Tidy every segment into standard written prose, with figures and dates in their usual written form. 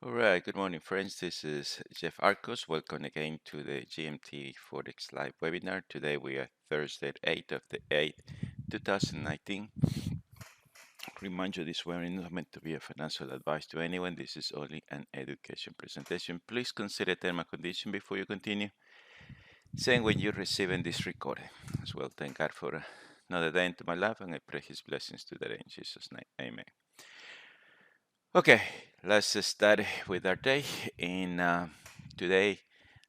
All right, good morning, friends. This is Jeff Arcos. Welcome again to the GMT Forex Live webinar. Today we are Thursday, 8th of the 8th, 2019. Remind you, this webinar is not meant to be a financial advice to anyone. This is only an education presentation. Please consider term and condition before you continue. Saying when you're receiving this recording as well. Thank God for another day into my life, and I pray His blessings today in Jesus' name. Amen. Okay, let's start with our day. And today,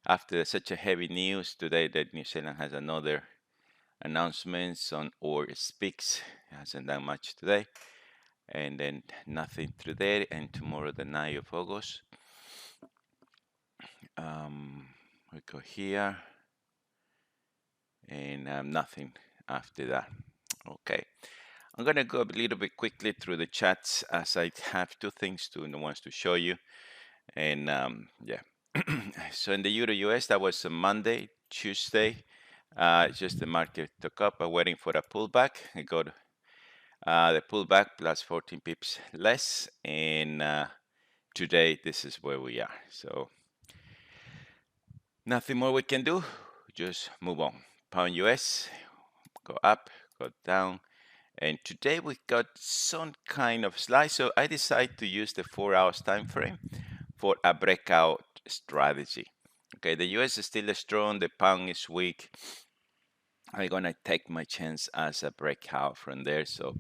after such a heavy news today that New Zealand has another announcements on or speaks, hasn't done much today, and then nothing through there. And tomorrow, the 9th of August, we go here, and nothing after that. Okay, I'm gonna go a little bit quickly through the chats as I have two things to wants to show you, and yeah. So in the Euro US, that was a Monday, Tuesday. Just the market took up, waiting for a pullback. I got the pullback plus 14 pips less, and today this is where we are. So nothing more we can do. Just move on. Pound US go up, go down, and today we got some kind of slide. So I decided to use the 4 hours time frame for a breakout strategy. Okay, the US is still strong, the pound is weak. I'm gonna take my chance as a breakout from there. So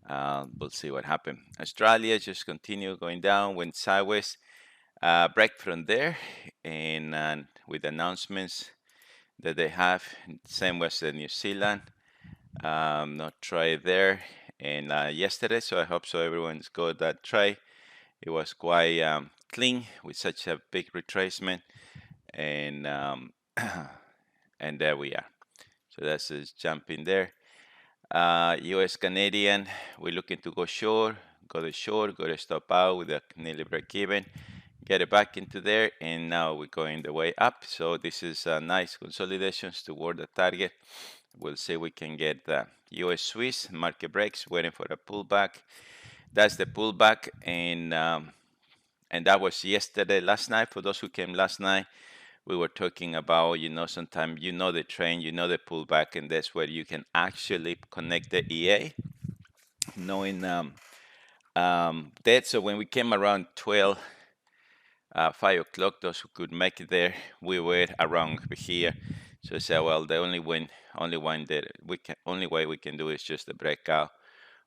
we'll see what happens. Australia just continue going down, went sideways, break from there, and with announcements that they have, same was New Zealand, not try there, and yesterday. So I hope so everyone's got that try. It was quite clean with such a big retracement, and and there we are. So that's just jumping there. US Canadian, we're looking to go short, go to stop out with a nearly break even, get it back into there, and now we're going the way up. So this is a nice consolidations toward the target. We'll see if we can get the US Swiss market breaks, waiting for a pullback. That's the pullback, and that was yesterday. Last night, for those who came last night, we were talking about, sometimes the trend, the pullback, and that's where you can actually connect the EA, knowing that. So when we came around 12, 5 o'clock, those who could make it there, we were around here. So I said, well, the only one that only way we can do is just a breakout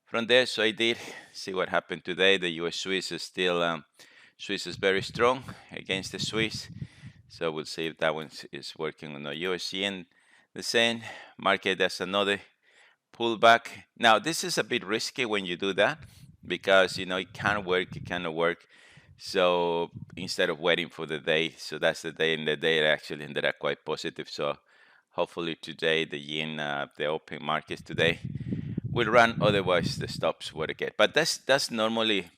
from there. So I did see what happened today. The US Swiss is still, Swiss is very strong against the Swiss. So we'll see if that one is working on the US yen. The same market, that's another pullback. Now, this is a bit risky when you do that because, it can work, it cannot work. So instead of waiting for the day, so that's the day, and the day actually ended up quite positive. So hopefully today, the yen, the open markets today will run. Otherwise, the stops would get. But that's normally,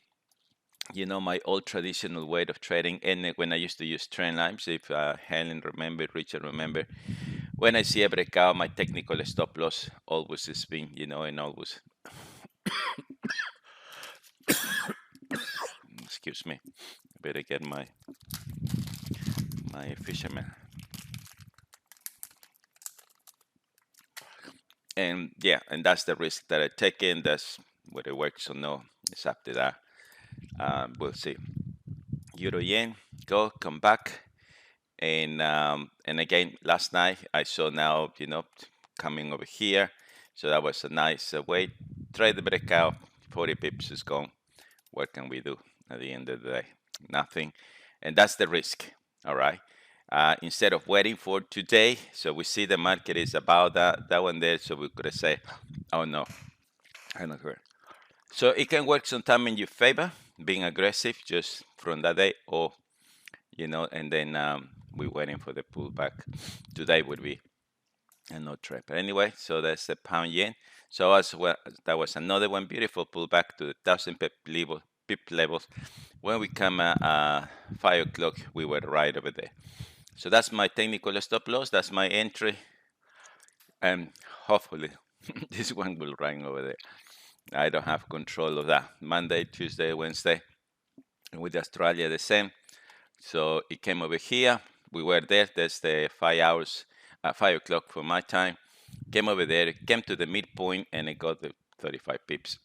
my old traditional way of trading. And when I used to use trend lines, if Helen remember, Richard remember, when I see a breakout, my technical stop loss always has been, and always, excuse me, better get my fisherman. And yeah, and that's the risk that I take in. That's whether it works or no. It's up to that. We'll see. Euro yen, come back. And again, last night I saw now, coming over here. So that was a nice way. Try the breakout. 40 pips is gone. What can we do at the end of the day? Nothing. And that's the risk. All right. Instead of waiting for today, so we see the market is about that one there. So we could say, oh no, I don't hear. So it can work sometime in your favor, being aggressive just from that day, or and then we're waiting for the pullback. Today would be a no trade. But anyway, so that's the pound yen. So as well, that was another one beautiful pullback to the 1,000 pip levels. When we come at 5 o'clock, we were right over there. So that's my technical stop loss. That's my entry. And hopefully this one will run over there. I don't have control of that. Monday, Tuesday, Wednesday. And with Australia, the same. So it came over here. We were there. That's the 5 hours, 5 o'clock for my time. Came over there, came to the midpoint, and it got the 35 pips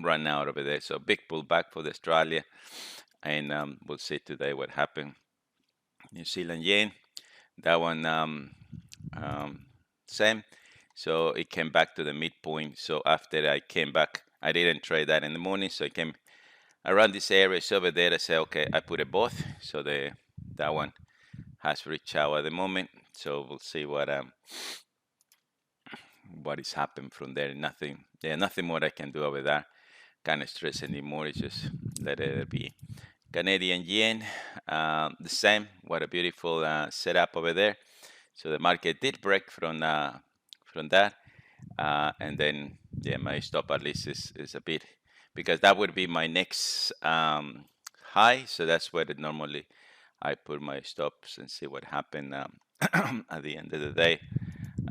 run out over there. So big pullback for the Australia. And we'll see today what happened. New Zealand yen, that one same. So it came back to the midpoint. So after I came back, I didn't trade that in the morning. So I came around this area. So over there, I said, okay, I put it both. So that one has reached out at the moment. So we'll see what is happening from there. Nothing, nothing more I can do over there. Can't stress anymore. It's just let it be. Canadian yen, the same. What a beautiful setup over there. So the market did break from that, and then my stop at least is a bit, because that would be my next high. So that's where normally I put my stops and see what happened at the end of the day.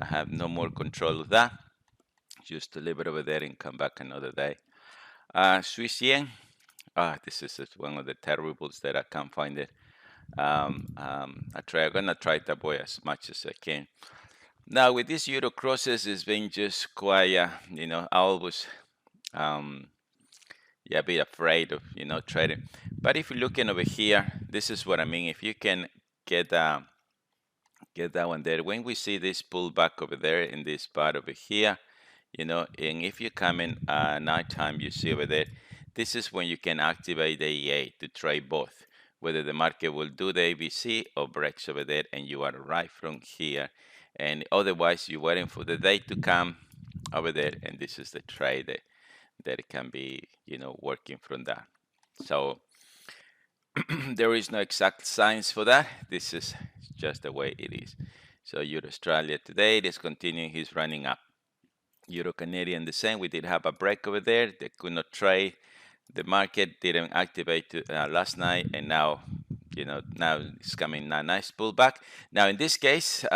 I have no more control of that. Just to leave it over there and come back another day. Swiss yen. This is one of the terribles that I can't find it. I'm gonna try to avoid as much as I can. Now with these euro crosses, it's been just quite, I always, a bit afraid of, trading. But if you're looking over here, this is what I mean. If you can get that one there, when we see this pullback over there in this part over here, and if you come in nighttime, you see over there, this is when you can activate the EA to trade both, whether the market will do the ABC or breaks over there, and you are right from here. And otherwise, you're waiting for the day to come over there, and this is the trade that can be, working from that. So there is no exact science for that. This is just the way it is. So Euro Australia today, it is continuing his running up. Euro Canadian the same. We did have a break over there. They could not trade. The market didn't activate last night, and now, now it's coming a nice pullback. Now in this case,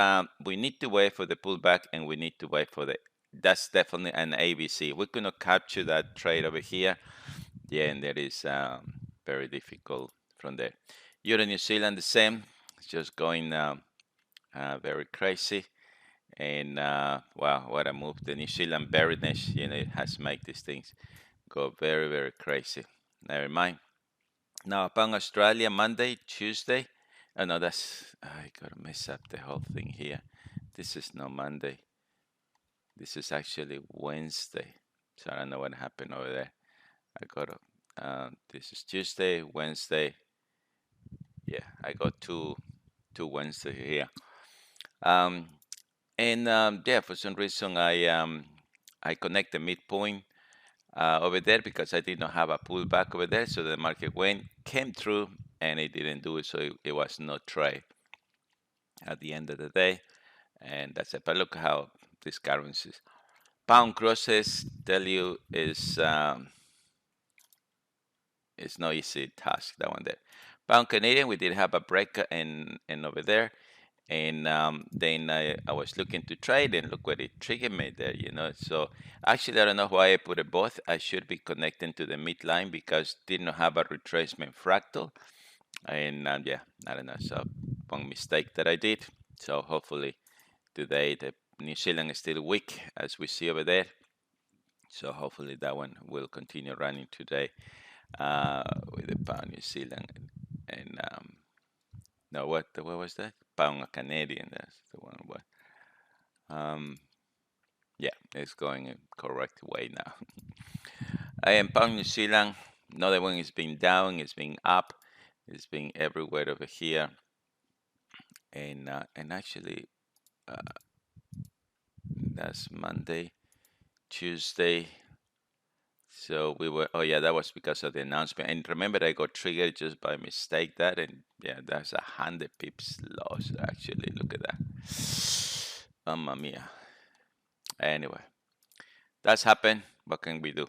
we need to wait for the pullback, and we need to wait for that's definitely an ABC. We could not capture that trade over here. And that is very difficult from there. Euro New Zealand the same. It's just going very crazy. And wow, what a move. The New Zealand bearishness, it has made these things go very, very crazy. Never mind. Now, upon Australia, Monday, Tuesday. Oh, no, I gotta mess up the whole thing here. This is not Monday. This is actually Wednesday. So I don't know what happened over there. I got this is Tuesday, Wednesday. Yeah, I got two Wednesday here. For some reason I connect the midpoint over there because I did not have a pullback over there. So the market came through, and it didn't do it. So it was no trade at the end of the day. And that's it. But look how these currencies. Pound crosses, tell you, is it's no easy task, that one there. Pound Canadian, we did have a break and over there. And then I was looking to trade, and look what it triggered me there, So actually, I don't know why I put it both. I should be connecting to the midline because didn't have a retracement fractal. And I don't know. So one mistake that I did. So hopefully today the New Zealand is still weak, as we see over there. So hopefully that one will continue running today with the pound New Zealand and no, what was that? Pound Canadian. That's the one. What? It's going in correct way now. And pound New Zealand. Another one is being down. It's being up. It's being everywhere over here. And actually, that's Monday, Tuesday. So we were, that was because of the announcement. And remember, I got triggered just by mistake that, and that's 100 pips loss. Actually, look at that. Mamma mia. Anyway, that's happened. What can we do?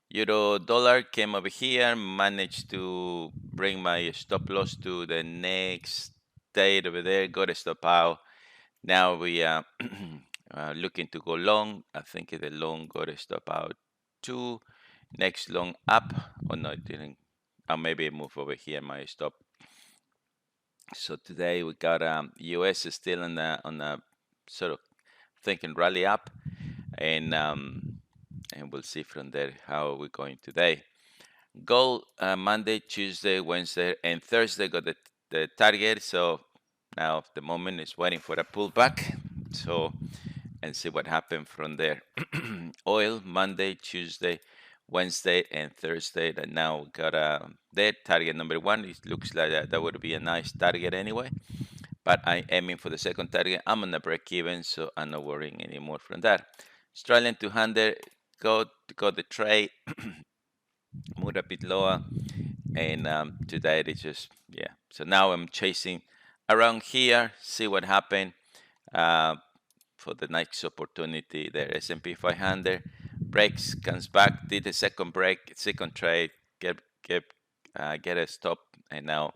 Euro dollar came over here, managed to bring my stop loss to the next date over there, got a stop out. Now we are looking to go long. I think the long got a stop out too. Next long up. Oh no, it didn't. I'll maybe move over here my stop. So today we got US is still on the sort of thinking rally up, and we'll see from there how we're going today. Gold Monday, Tuesday, Wednesday, and Thursday got the target. So now the moment is waiting for a pullback. So and see what happened from there. Oil Monday, Tuesday, Wednesday, and Thursday. That now got their target number one. It looks like that would be a nice target anyway. But I aiming for the second target. I'm on the break even, so I'm not worrying anymore from that. Australian 200 got the trade, moved a bit lower, and today it just So now I'm chasing around here, see what happened. For the next opportunity there. S&P 500 breaks, comes back, did a second break, second trade, get a stop, and now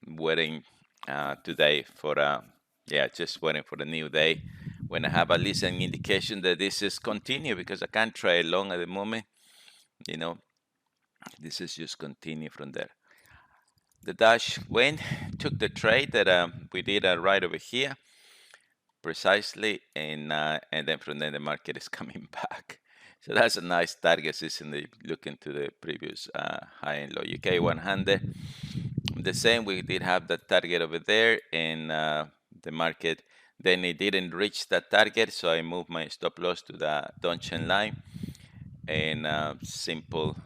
waiting today for just waiting for the new day when I have at least an indication that this is continue, because I can't trade long at the moment. This is just continue from there. The Dash went, took the trade that we did right over here precisely, and then from then the market is coming back. So that's a nice target system. Looking to the previous high and low. UK 100, the same. We did have that target over there, and the market then it didn't reach that target, so I moved my stop loss to the Donchen line, and simple.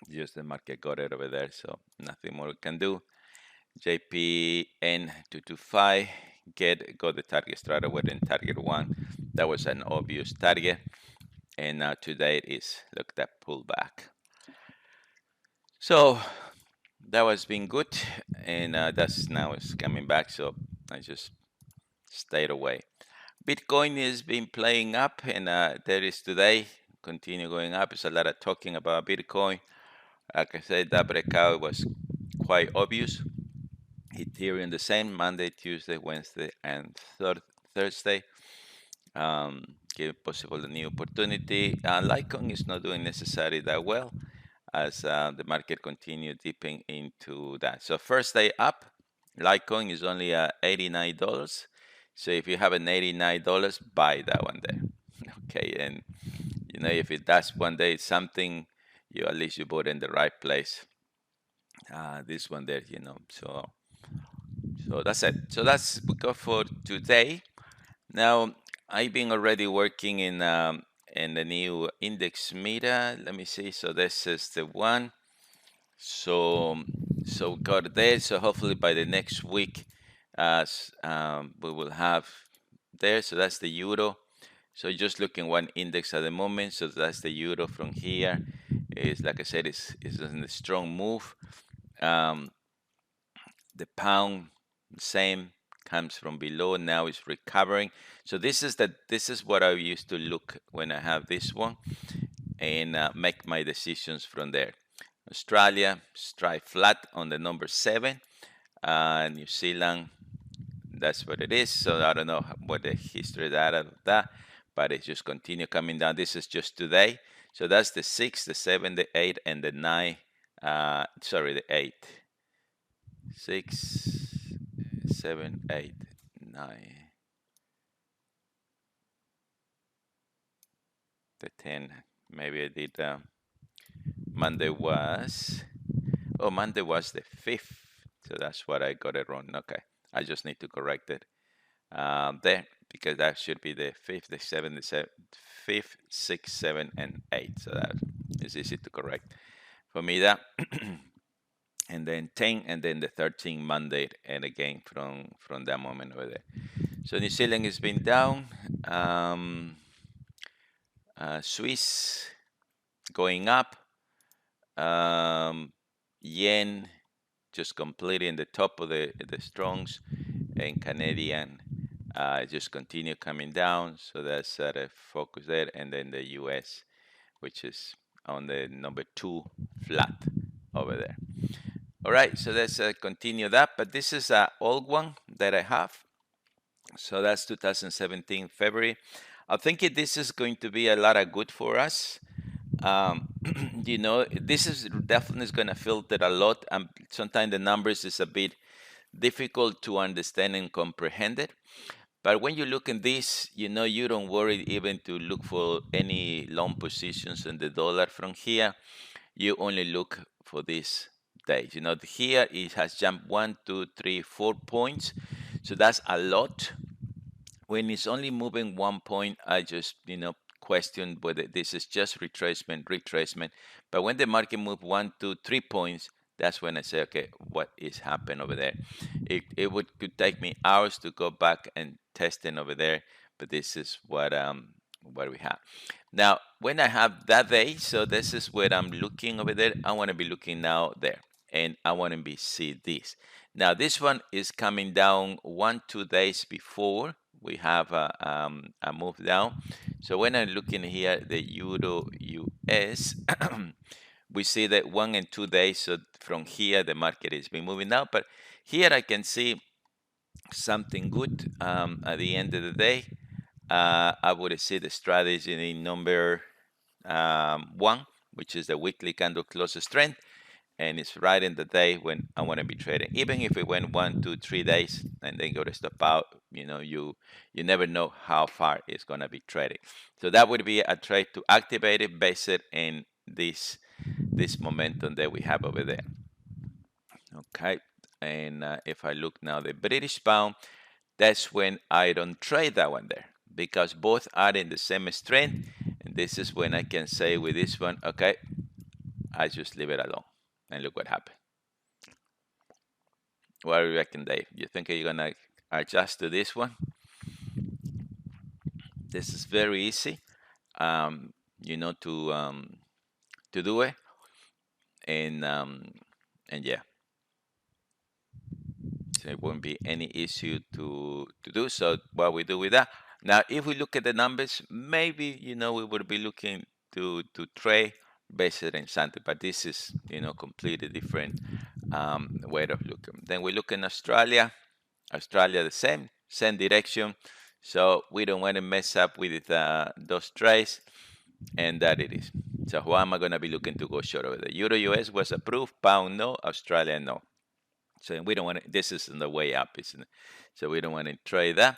Just the market got it over there, so nothing more we can do. JPN 225 got the target straight away in target one. That was an obvious target, and now today it is look that pullback. So that was been good, and that's now is coming back. So I just stayed away. Bitcoin has been playing up, and there is today continue going up. There's a lot of talking about Bitcoin. Like I said, that breakout was quite obvious. Ethereum the same, Monday, Tuesday, Wednesday, and Thursday. Give possible a new opportunity. Litecoin is not doing necessarily that well as the market continued dipping into that. So first day up, Litecoin is only $89. So if you have an $89, buy that one there. Okay, and if it does one day something, at least you bought in the right place. This one there, so that's it. So that's we got for today. Now I've been already working in the new index meter. Let me see. So this is the one. So got there. So hopefully by the next week, we will have there. So that's the euro. So just looking one index at the moment. So that's the euro from here. Is like I said, is in a strong move. The pound, same, comes from below. Now it's recovering. So this is what I used to look when I have this one, and make my decisions from there. Australia strike flat on the number 7. New Zealand, that's what it is. So I don't know what the history data of that, but it just continue coming down. This is just today. So that's the 6, the 7, the 8, and the 9. The 8. 6, 7, 8, 9. The 10. Maybe I did. Monday was the 5th. So that's what I got it wrong. Okay. I just need to correct it there, because that should be the 5th, the 7th, the 5th, 6, 7, and 8. So that is easy to correct for me. That. And then 10, and then the 13 Monday, and again from that moment over there. So New Zealand has been down. Swiss going up. Yen just completely in the top of the strongs, and Canadian just continue coming down. So that's a focus there, and then the US, which is on the number 2 flat over there. All right, so let's continue that. But this is an old one that I have. So that's 2017 February. I think this is going to be a lot of good for us. um, this is definitely going to filter a lot. Sometimes the numbers is a bit difficult to understand and comprehend it. But when you look in this, you don't worry even to look for any long positions in the dollar from here. You only look for these days. Here it has jumped 1, 2, 3, 4 points. So that's a lot. When it's only moving 1 point, I just, question whether this is just retracement. But when the market move 1, 2, 3 points, that's when I say, okay, what is happening over there? It could take me hours to go back and testing over there, but this is what we have. Now, when I have that day, so this is where I'm looking over there. I want to be looking now there, and I want to be see this. Now, this one is coming down 1, 2 days before we have a move down. So when I'm looking here, the Euro US, we see that 1 and 2 days. So from here, the market has been moving down. But here I can see something good at the end of the day. I would say the strategy number 1, which is the weekly candle close strength, and it's right in the day when I want to be trading. Even if it went 1, 2, 3 days and then go to stop out, you never know how far it's going to be trading. So that would be a trade to activate it based in this momentum that we have over there. Okay, and if I look now the British pound, that's when I don't trade that one there because both are in the same strength, and this is when I can say with this one, okay, I just leave it alone, and look what happened. What do you reckon, Dave? You think you're gonna adjust to this one? This is very easy, um, to do it, and yeah, so it won't be any issue to do. So what we do with that now, if we look at the numbers, maybe we would be looking to trade based in something, but this is completely different way of looking. Then we look in Australia. Australia the same direction. So we don't want to mess up with those trades, and that it is. So who am I going to be looking to go short over the Euro US was approved, pound no, Australia no. So we don't want to, this is on the way up, isn't it? So we don't want to trade that.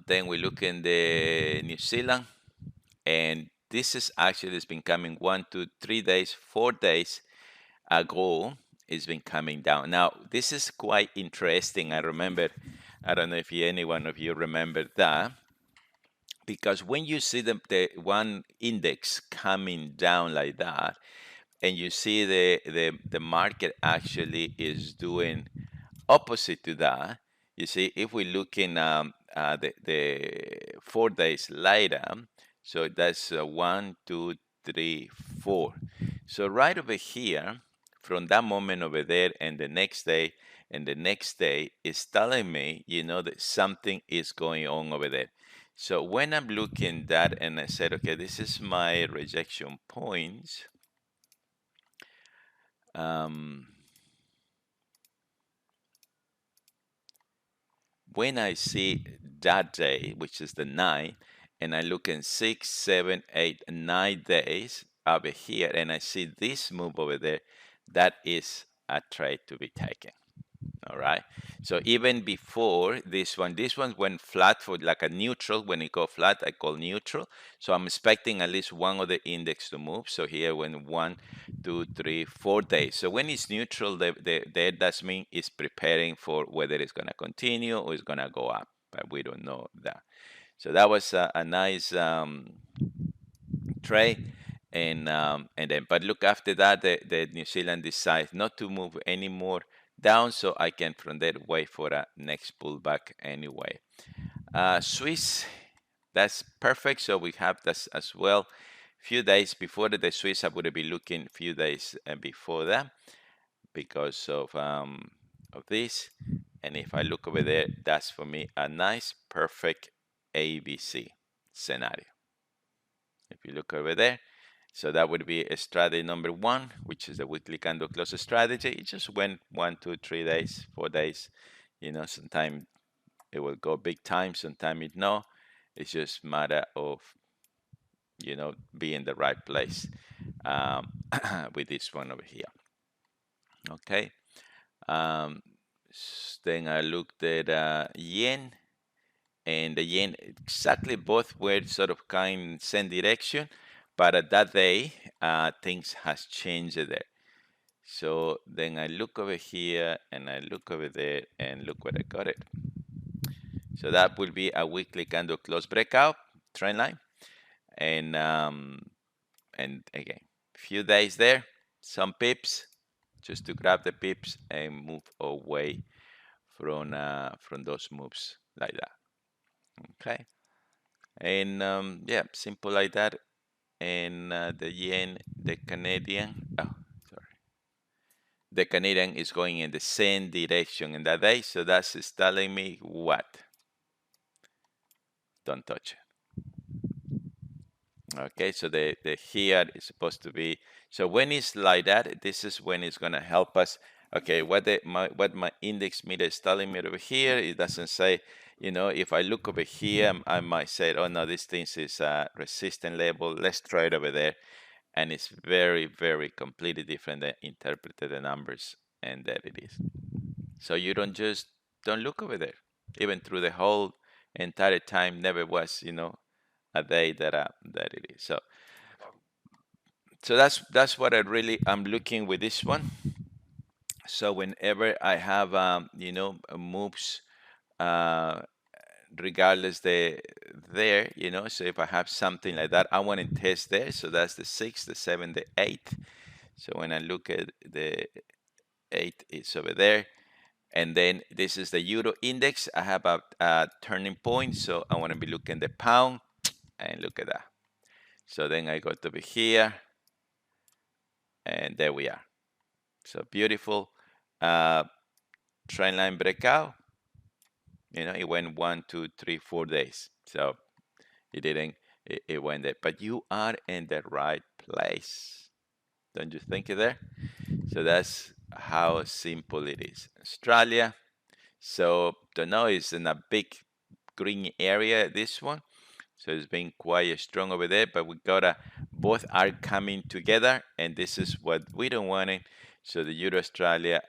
Then we look in the New Zealand, and this is actually it's been coming 1, 2, 3 days, 4 days ago. It's been coming down. Now this is quite interesting. I remember, I don't know if any one of you remember that, because when you see the one index coming down like that, and you see the market actually is doing opposite to that. You see, if we look in the 4 days later, so that's 1, 2, 3, 4. So right over here, from that moment over there, and the next day, and the next day, is telling me, that something is going on over there. So when I'm looking that, and I said, okay, this is my rejection points. When I see that day, which is the 9, and I look in 6, 7, 8, 9 days over here, and I see this move over there, that is a trade to be taken. All right. So even before this one went flat for like a neutral. When it go flat, I call neutral. So I'm expecting at least one of the index to move. So here when 1, 2, 3, 4 days. So when it's neutral, that means it's preparing for whether it's gonna continue or it's gonna go up. But we don't know that. So that was a nice trade. And then, but look, after that, the New Zealand decides not to move anymore down, so I can from there wait for a next pullback anyway. Swiss, that's perfect. So we have this as well. Few days before the Swiss, I would be looking few days before that because of this. And if I look over there, that's for me a nice, perfect ABC scenario. If you look over there, so that would be a strategy number 1, which is the weekly candle close strategy. It just went 1, 2, 3 days, 4 days. Sometimes it will go big time, sometimes it no. It's just matter of be in the right place with this one over here. Okay. Um, then I looked at yen, and the yen exactly both were sort of kind same direction, but at that day things has changed there. So then I look over here and I look over there and look what I got it. So that will be a weekly candle close breakout trend line, and again, few days there, some pips, just to grab the pips and move away from those moves like that. Okay, and yeah, simple like that. And the yen, the Canadian, oh, sorry, the Canadian is going in the same direction in that day, so that's telling me what? Don't touch it. Okay, so the here is supposed to be, so when it's like that, this is when it's gonna help us. Okay, what my index meter is telling me over here, it doesn't say, if I look over here, I might say, oh no, this thing is a resistant level, let's try it over there. And it's very, very completely different than interpreted the numbers, and there it is. So you don't look over there. Even through the whole entire time, never was, a day that it is. So that's what I'm looking with this one. So whenever I have moves, uh, regardless there, so if I have something like that, I want to test there. So that's the 6, the 7, the 8. So when I look at the 8, it's over there. And then this is the euro index. I have a turning point, so I want to be looking at the pound, and look at that. So then I go to over here, and there we are. So beautiful trend line breakout. It went 1, 2, 3, 4 days. So it didn't, it went there. But you are in the right place. Don't you think it there? So that's how simple it is. Australia. So the noise in a big green area, this one. So it's been quite strong over there, but we gotta, both are coming together, and this is what we don't want it. So the Euro Australia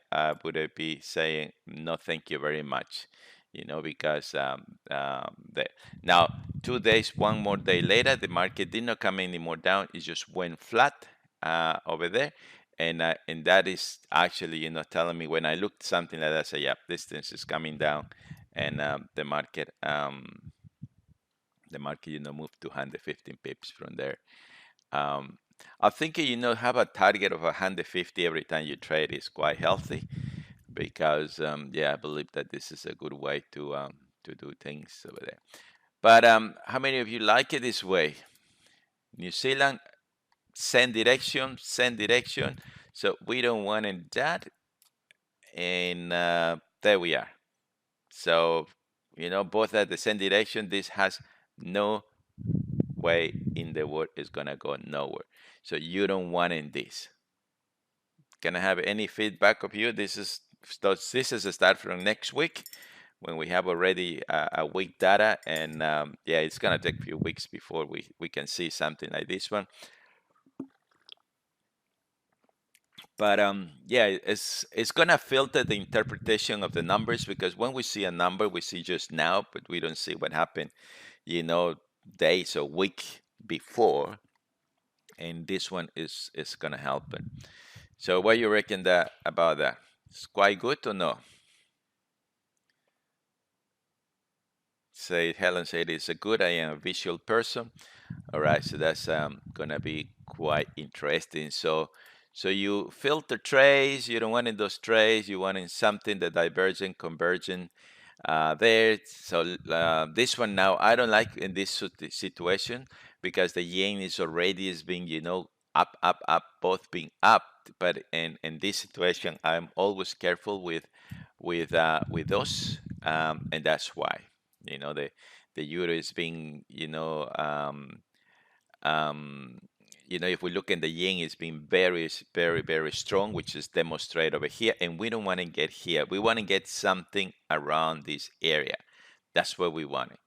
would be saying no, thank you very much, because now 2 days, one more day later, the market did not come any more down; it just went flat over there, and that is actually telling me when I looked something like that, I say, yeah, this thing is coming down, and the market, moved 215 pips from there. I think, have a target of 150 every time you trade is quite healthy because, yeah, I believe that this is a good way to do things over there. But how many of you like it this way? New Zealand, same direction, same direction. So we don't want it that, and there we are. So, both at the same direction. This has no way in the world is gonna go nowhere. So you don't want in this. Can I have any feedback of you? This is a start from next week when we have already a week data, and yeah, it's gonna take a few weeks before we can see something like this one. But yeah, it's gonna filter the interpretation of the numbers, because when we see a number, we see just now, but we don't see what happened, days or week before. And this one is gonna help it. So what you reckon about that? It's quite good or no? Say Helen said it's a good. I am a visual person. All right, so that's gonna be quite interesting. So you filter trays. You don't want in those trays. You want in something that divergent, convergent. There. So this one now I don't like in this situation, because the yen is already is being up, up, up, both being up. But in this situation, I'm always careful with those, and that's why the euro is being if we look in the yen, it's been very, very, very strong, which is demonstrated over here. And we don't want to get here. We want to get something around this area. That's what we want.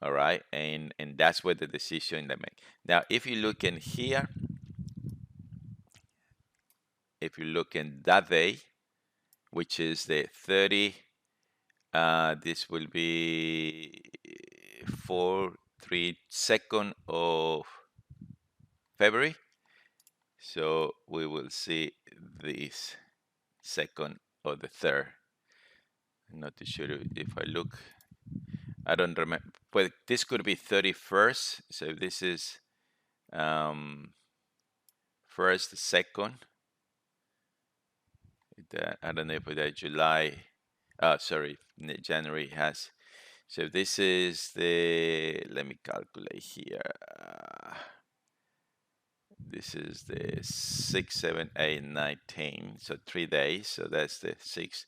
all right, and that's where the decision they make. Now, if you look in here, if you look in that day, which is the 30, this will be 2nd of February. So we will see this 2nd or the 3rd. I'm not too sure if I look. I don't remember. But this could be 31st. So this is first, second. I don't know if that July. Sorry, January has. So this is the. Let me calculate here. This is the 6, 7, 8, 9, 10. So 3 days. So that's the 6th.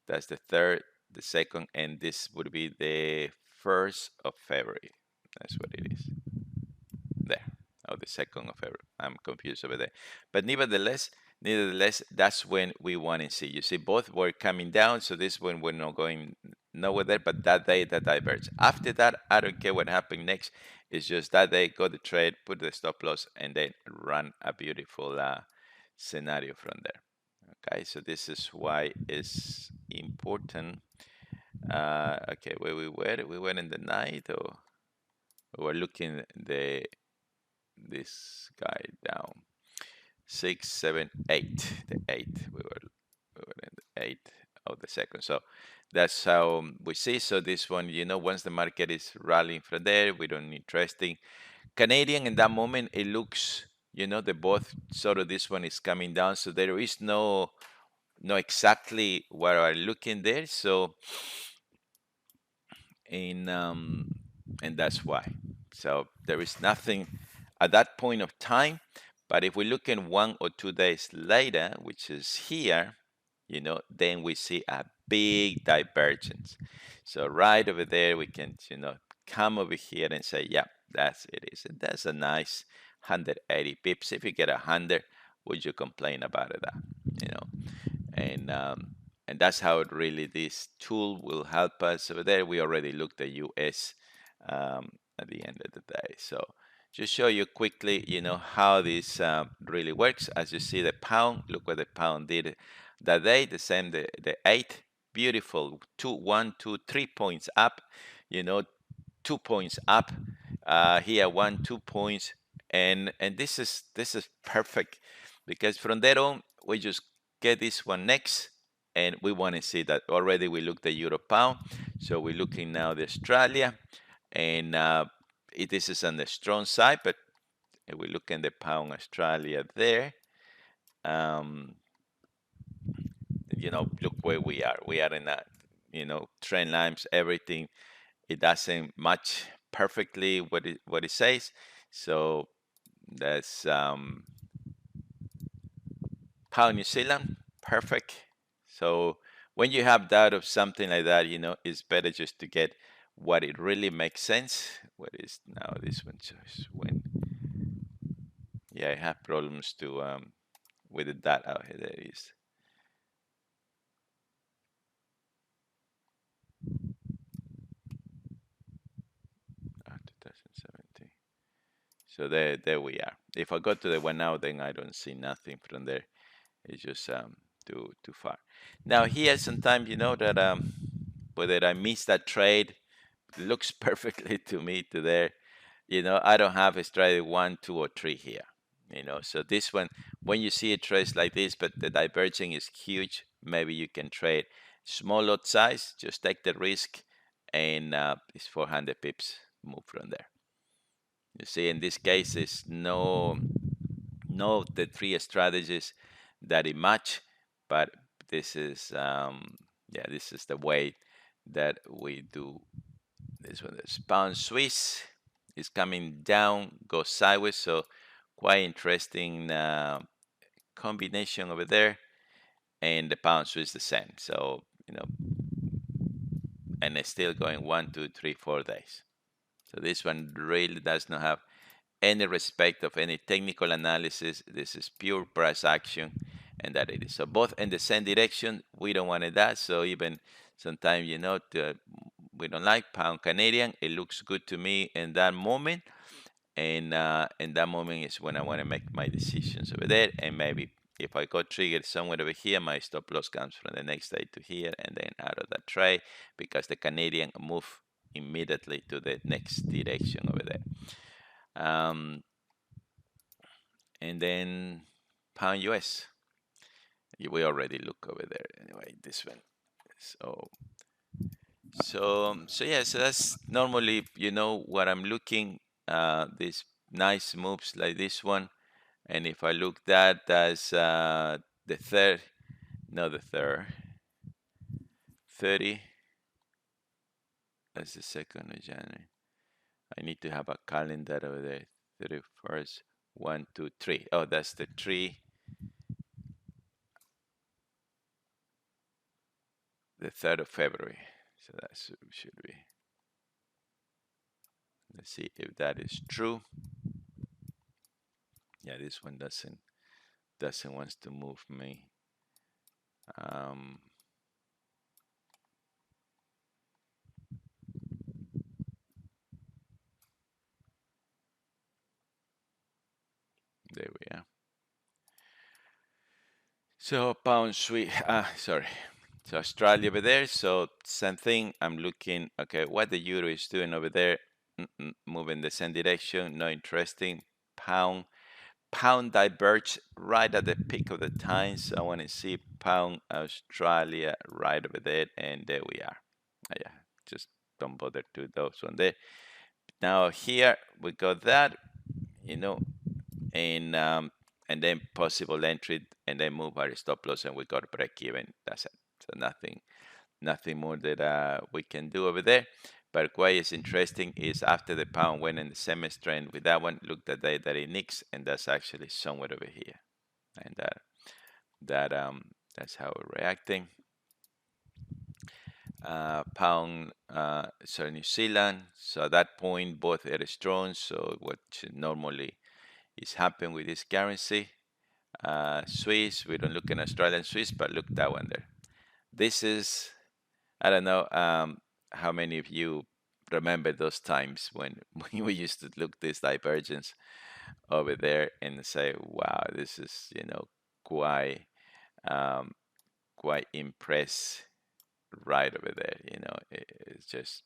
That's the 3rd, the 2nd, and this would be the 1st of February. That's what it is. There. Oh, the 2nd of February. I'm confused over there. But nevertheless, that's when we want to see. You see, both were coming down. So this one we're not going nowhere there, but that day that diverged. After that, I don't care what happened next. It's just that day, go the trade, put the stop loss, and then run a beautiful scenario from there. Okay, so this is why it's important. Okay, where we were in the night, or we were looking this guy down. 6, 7, 8. The 8. We were in the 8 of the 2nd. So that's how we see. So this one, once the market is rallying from there, we don't need interesting. Canadian in that moment, it looks, the both sort of this one is coming down. So there is no exactly where I'm looking there. So and that's why. So there is nothing at that point of time. But if we look in 1 or 2 days later, which is here, then we see a big divergence. So right over there, we can, come over here and say, yeah, that's it is. And that's a nice 180 pips. If you get 100, would you complain about it? And that's how this tool will help us over there. We already looked at US at the end of the day. So just show you quickly, how this really works. As you see the pound, look what the pound did that day. The same, the 8, beautiful, 2, 1, 2, 3 points up, 2 points up. Here, 1, 2 points, and this is perfect, because from there on we just get this one next, and we want to see that. Already we looked at euro pound, so we're looking now the Australia, and this is on the strong side, but if we look in the pound Australia there, look where we are. We are in a, trend lines, everything. It doesn't match perfectly what it says. So that's pound New Zealand, perfect. So when you have doubt of something like that, it's better just to get what it really makes sense. What is now this one? Just when, yeah, I have problems to with the data. There it is. Ah, 2017. So there we are. If I go to the one now, then I don't see nothing from there. It's just too far. Now here, sometimes that whether I miss that trade, it looks perfectly to me to there. I don't have a trade 1, 2, or 3 here. So this one, when you see a trade like this, but the diverging is huge, maybe you can trade small lot size, just take the risk, and it's 400 pips, move from there. You see, in this case, it's no the 3 strategies that it match, but this is this is the way that we do this one. The pound Swiss is coming down, goes sideways, so quite interesting combination over there, and the pound Swiss the same. So and it's still going 1, 2, 3, 4 days. So this one really does not have any respect of any technical analysis. This is pure price action, and that it is. So both in the same direction. We don't want that. So even sometimes, we don't like. Pound Canadian, it looks good to me in that moment. And in that moment is when I want to make my decisions over there. And maybe if I got triggered somewhere over here, my stop loss comes from the next day to here and then out of that trade, because the Canadian move immediately to the next direction over there. And then pound US, we already look over there anyway, this one. So yeah, so that's normally, what I'm looking, these nice moves like this one. And if I look that's the third, no, the third, 30, that's the 2nd of January. I need to have a calendar over there. 31st, 1, 2, 3. Oh, that's the 3. The 3rd of February. So that should be. Let's see if that is true. Yeah, this one doesn't want to move me. There we are. So pound Swiss, sorry. So Australia over there. So same thing. I'm looking. Okay, what the euro is doing over there, moving the same direction. No interesting. Pound diverged right at the peak of the time. So I want to see pound Australia right over there, and there we are. Yeah, just don't bother to those one there. Now here we got that, and then possible entry, and then move our stop loss, and we got break even. That's it. So nothing more that we can do over there. But what is interesting is after the pound went in the same trend with that one, look at that it nicks, and that's actually somewhere over here, and that's how we're reacting. Pound, sorry, New Zealand. So at that point, both are strong. So what normally is happening with this currency. Swiss, we don't look in Australian Swiss, but look that one there. This is, I don't know how many of you remember those times when we used to look this divergence over there and say, wow, this is, quite, quite impressed right over there. It's just,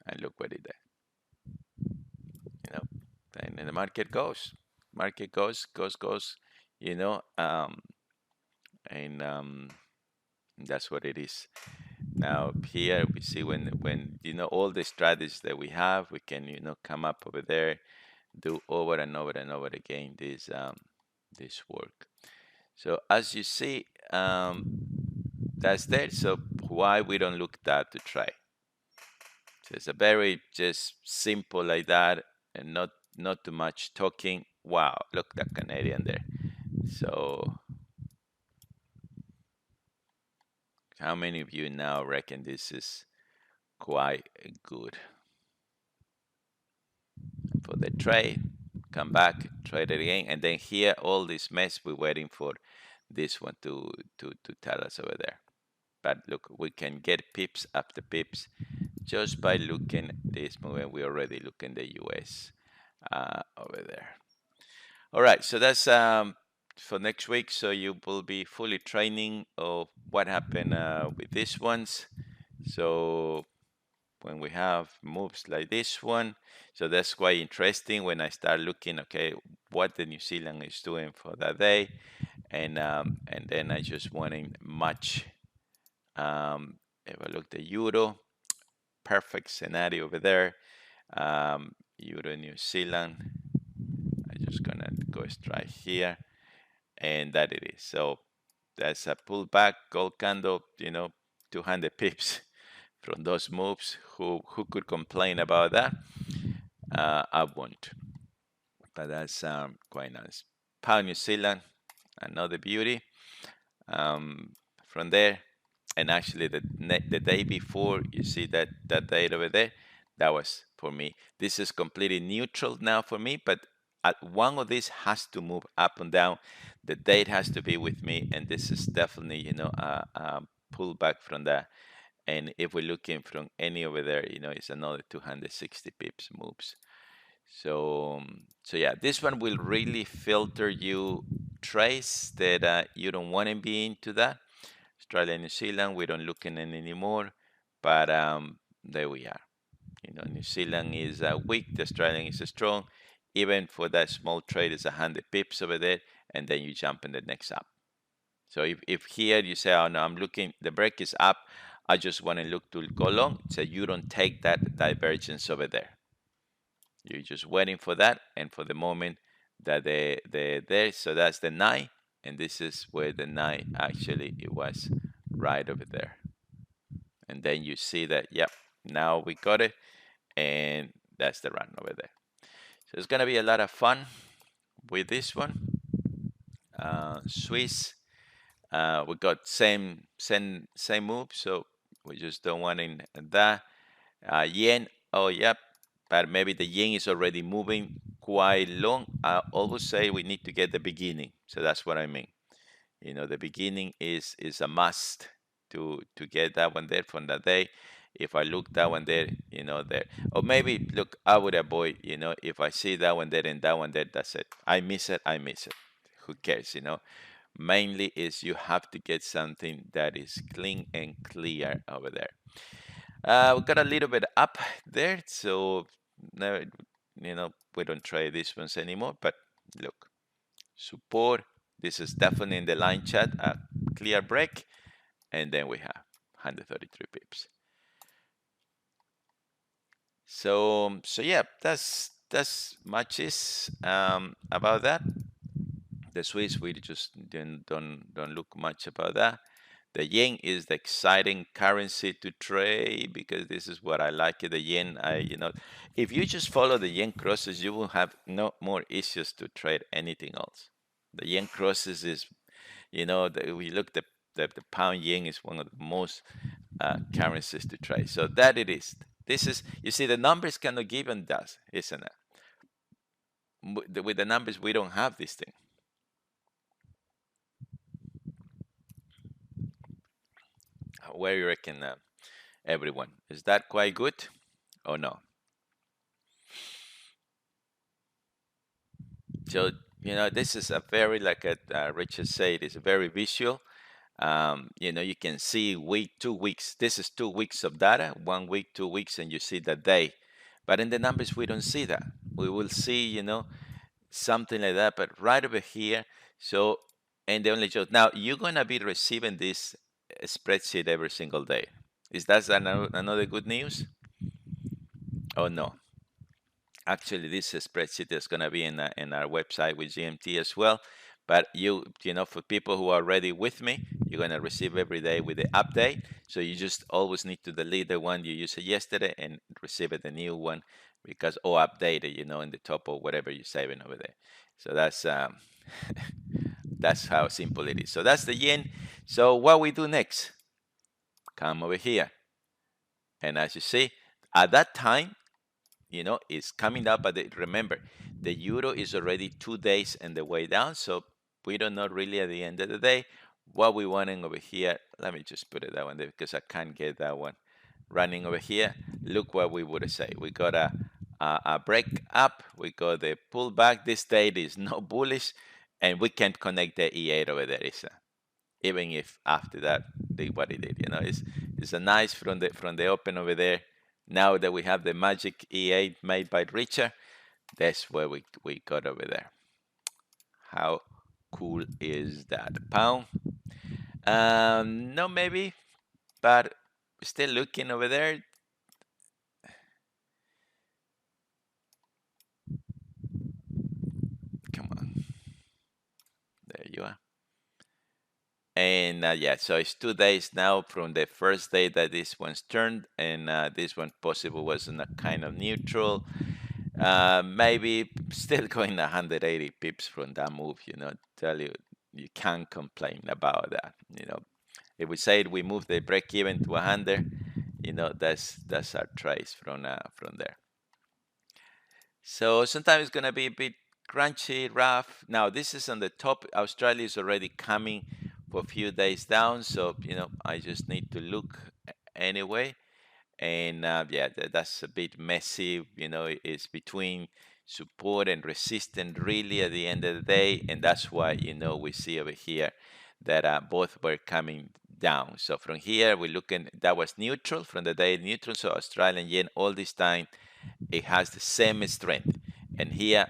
and look what it did. And the market goes, and that's what it is. Now here we see when all the strategies that we have, we can come up over there, do over and over and over again this work. So as you see, that's there. So why we don't look that to try? So it's a very just simple like that, and not too much talking. Wow, look that Canadian there. So how many of you now reckon this is quite good for the trade? Come back, trade it again, and then here all this mess, we're waiting for this one to tell us over there. But look, we can get pips after pips just by looking this movement. We already look in the US over there. All right, so that's for next week. So you will be fully training of what happened with these ones. So when we have moves like this one, so that's quite interesting when I start looking, okay, what the New Zealand is doing for that day, and then I just want to match. If I look the euro, perfect scenario over there. Euro New Zealand. I'm just gonna go straight here, and that it is. So that's a pullback gold candle. 200 pips from those moves. Who could complain about that? I won't. But that's quite nice. Pound New Zealand, another beauty. From there, and actually the day before, you see that date over there, that was for me. This is completely neutral now for me, but one of these has to move up and down. The date has to be with me, and this is definitely a pullback from that. And if we're looking from any over there, it's another 260 pips moves. So yeah, this one will really filter you trades that you don't want to be into that. Australia, New Zealand, we don't look in it anymore, but there we are. New Zealand is weak, the Australian is strong. Even for that small trade, it's 100 pips over there, and then you jump in the next up. So if here you say, oh no, I'm looking, the break is up, I just want to look to go long, so you don't take that divergence over there. You're just waiting for that, and for the moment that they're there, so that's the 9, and this is where the 9 actually, it was right over there. And then you see that, yep, now we got it, and that's the run over there. So it's gonna be a lot of fun with this one. Swiss, we got same move, so we just don't want in that. Yen, oh yep, but maybe the yen is already moving quite long. I always say we need to get the beginning, so that's what I mean. The beginning is a must to get that one there from that day. If I look that one there, there, or maybe look, I would avoid, if I see that one there and that one there, that's it. I miss it. Who cares, Mainly is you have to get something that is clean and clear over there. We got a little bit up there, so no, we don't try these ones anymore. But look, support. This is definitely in the line chat, a clear break, and then we have 133 pips. So yeah, that's much about that. The Swiss, we just don't look much about that. The yen is the exciting currency to trade because this is what I like. The yen, if you just follow the yen crosses, you will have no more issues to trade anything else. The yen crosses is, we look the pound yen is one of the most currencies to trade. So that it is. This is, you see, the numbers cannot give and does, isn't it? With the numbers, we don't have this thing. Where you reckon, everyone? Is that quite good or no? So, this is a very, like Richard said, it's a very visual. You can see week, 2 weeks. This is 2 weeks of data, 1 week, 2 weeks, and you see the day. But in the numbers, we don't see that. We will see, something like that, but right over here. So, and the only joke. Now, you're going to be receiving this spreadsheet every single day. Is that another good news? Oh, no. Actually, this spreadsheet is going to be in our website with GMT as well. But for people who are already with me, you're going to receive every day with the update. So you just always need to delete the one you used yesterday and receive the new one because updated, in the top of whatever you're saving over there. So that's that's how simple it is. So that's the yen. So what we do next? Come over here, and as you see, at that time, it's coming up. But remember, the euro is already 2 days in the way down, so we don't know really at the end of the day what we wanting over here. Let me just put it that one there because I can't get that one running over here. Look what we would say. We got a break up. We got the pullback. This date is not bullish, and we can't connect the E8 over there. Even if after that what it did, it's a nice from the open over there. Now that we have the magic E8 made by Richard, that's where we got over there. How cool is that? Pound? No, maybe, but still looking over there. Come on. There you are. And yeah, so it's 2 days now from the first day that this one's turned, and this one possible was in a kind of neutral. Maybe still going 180 pips from that move. Tell you can't complain about that. If we say we move the break even to 100, that's our trace from there. So sometimes it's gonna be a bit crunchy, rough. Now this is on the top. Australia is already coming for a few days down, so I just need to look anyway. And yeah, that's a bit messy. It's between support and resistance really at the end of the day, and that's why we see over here that both were coming down. So from here we're looking, that was neutral from the day neutral. So Australian yen all this time, it has the same strength, and here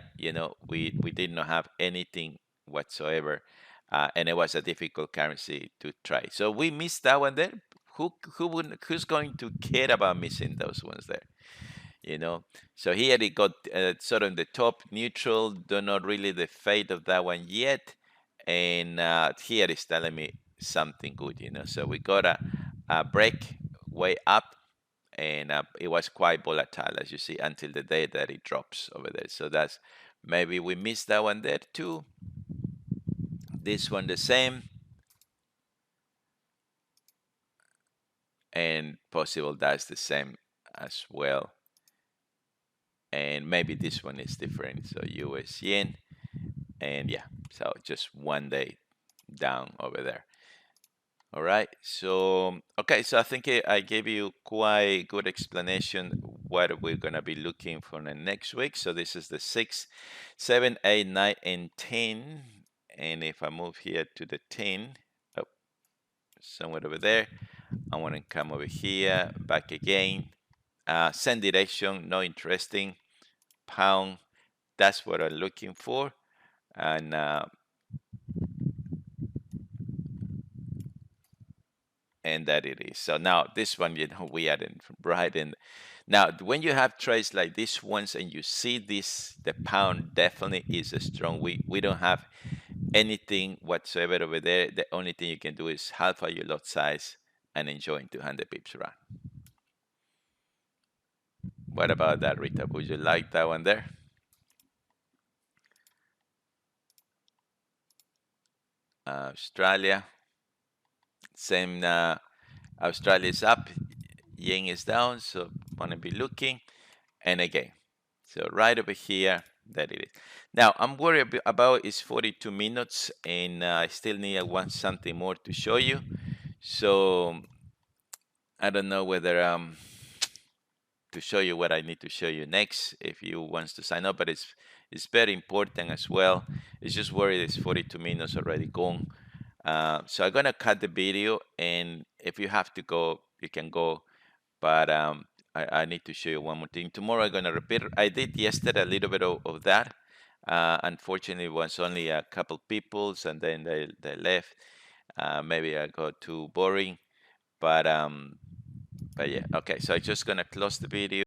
we did not have anything whatsoever, and it was a difficult currency to try. So we missed that one there. Who's going to care about missing those ones there? So here it got sort of the top neutral. Don't know really the fate of that one yet, and here is telling me something good. So we got a break way up, and it was quite volatile, as you see, until the day that it drops over there. So that's, maybe we missed that one there too. This one the same, and possible that's the same as well. And maybe this one is different. So US yen, and yeah, so just one day down over there. All right. So okay, so I think I gave you quite good explanation what we're gonna be looking for the next week. So this is the 6, 7, 8, 9, and 10. And if I move here to the 10, oh, somewhere over there, I want to come over here, back again. Send direction, no interesting. Pound, that's what I'm looking for. And that it is. So now this one, we are in right in. Now, when you have trades like this ones and you see this, the pound definitely is a strong. We don't have anything whatsoever over there. The only thing you can do is half your lot size and enjoy 200 pips run. What about that, Rita? Would you like that one there? Australia, same. Australia is up, yen is down, so want to be looking. And again, so right over here, that it is. Now I'm worried about is 42 minutes, and I still need something more to show you. So I don't know whether to show you what I need to show you next if you wants to sign up, but it's very important as well. It's just worried it's 42 minutes already gone. So I'm gonna cut the video, and if you have to go, you can go. But I need to show you one more thing. Tomorrow I'm gonna repeat. I did yesterday a little bit of that. Unfortunately, it was only a couple peoples, and then they left. Maybe I got too boring, but yeah. Okay, so I'm just gonna close the video.